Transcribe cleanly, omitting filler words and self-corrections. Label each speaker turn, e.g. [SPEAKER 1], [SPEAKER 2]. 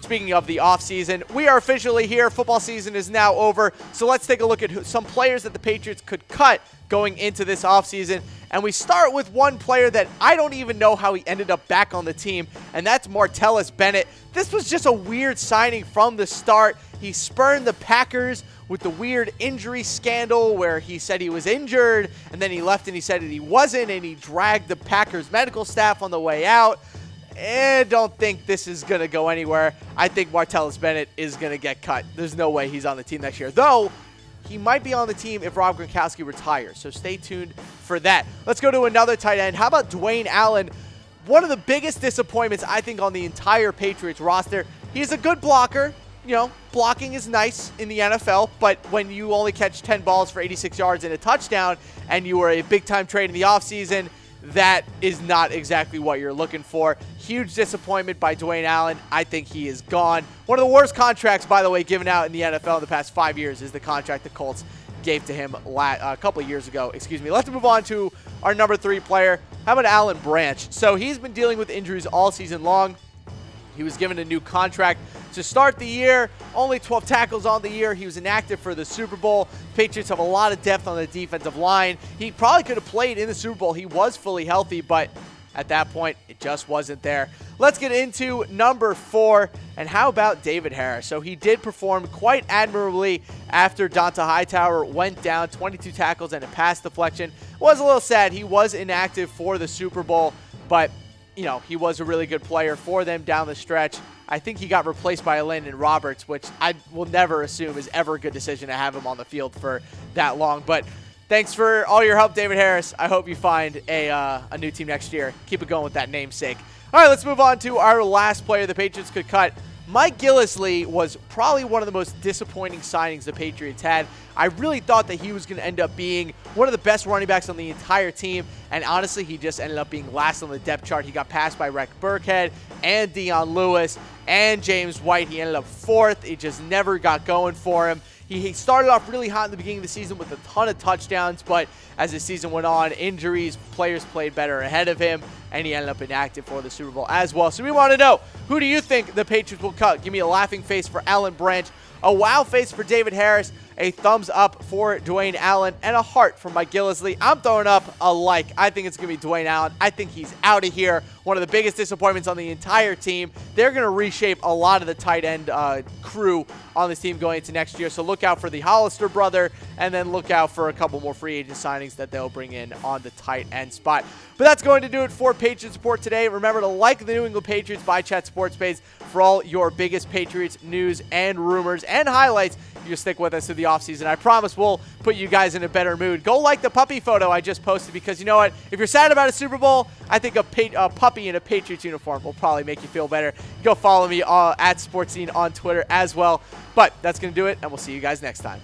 [SPEAKER 1] speaking of the offseason, we are officially here. Football season is now over. So let's take a look at some players that the Patriots could cut going into this offseason. And we start with one player that I don't even know how he ended up back on the team, and that's Martellus Bennett. This was just a weird signing from the start. He spurned the Packers with the weird injury scandal where he said he was injured, and then he left and he said that he wasn't, and he dragged the Packers medical staff on the way out. I don't think this is going to go anywhere. I think Martellus Bennett is going to get cut. There's no way he's on the team next year, though he might be on the team if Rob Gronkowski retires, so stay tuned for that. Let's go to another tight end. How about Dwayne Allen? One of the biggest disappointments, I think, on the entire Patriots roster. He's a good blocker. You know, blocking is nice in the NFL, but when you only catch 10 balls for 86 yards and a touchdown and you were a big-time trade in the offseason, that is not exactly what you're looking for. Huge disappointment by Dwayne Allen. I think he is gone. One of the worst contracts, by the way, given out in the NFL in the past 5 years is the contract the Colts gave to him a couple of years ago. Let's move on to our number 3 player. How about Alan Branch? So he's been dealing with injuries all season long. He was given a new contract to start the year, only 12 tackles on the year. He was inactive for the Super Bowl. Patriots have a lot of depth on the defensive line. He probably could have played in the Super Bowl. He was fully healthy, but at that point, it just wasn't there. Let's get into number 4, and how about David Harris? So he did perform quite admirably after Dont'a Hightower went down, 22 tackles and a pass deflection. Was a little sad. He was inactive for the Super Bowl, but you know, he was a really good player for them down the stretch. I think he got replaced by Landon Roberts, which I will never assume is ever a good decision to have him on the field for that long. But thanks for all your help, David Harris. I hope you find a new team next year. Keep it going with that namesake. All right, let's move on to our last player the Patriots could cut. Mike Gillislee was probably one of the most disappointing signings the Patriots had. I really thought that he was going to end up being one of the best running backs on the entire team, and honestly, he just ended up being last on the depth chart. He got passed by Rex Burkhead and Dion Lewis and James White. He ended up 4th. It just never got going for him. He started off really hot in the beginning of the season with a ton of touchdowns, but as the season went on, injuries, players played better ahead of him, and he ended up inactive for the Super Bowl as well. So we want to know, who do you think the Patriots will cut? Give me a laughing face for Alan Branch, a wow face for David Harris, a thumbs up for Dwayne Allen, and a heart for Mike Gillislee. I'm throwing up a like. I think it's going to be Dwayne Allen. I think he's out of here. One of the biggest disappointments on the entire team. They're going to reshape a lot of the tight end crew on this team going into next year. So look out for the Hollister brother, and then look out for a couple more free agent signings that they'll bring in on the tight end spot. But that's going to do it for Patriots Report today. Remember to like the New England Patriots by Chat Sports page for all your biggest Patriots news and rumors and highlights. You stick with us through the offseason. I promise we'll put you guys in a better mood. Go like the puppy photo I just posted, because you know what? If you're sad about a Super Bowl, I think a puppy in a Patriots uniform will probably make you feel better. Go follow me at Sportscene on Twitter as well. But that's going to do it, and we'll see you guys next time.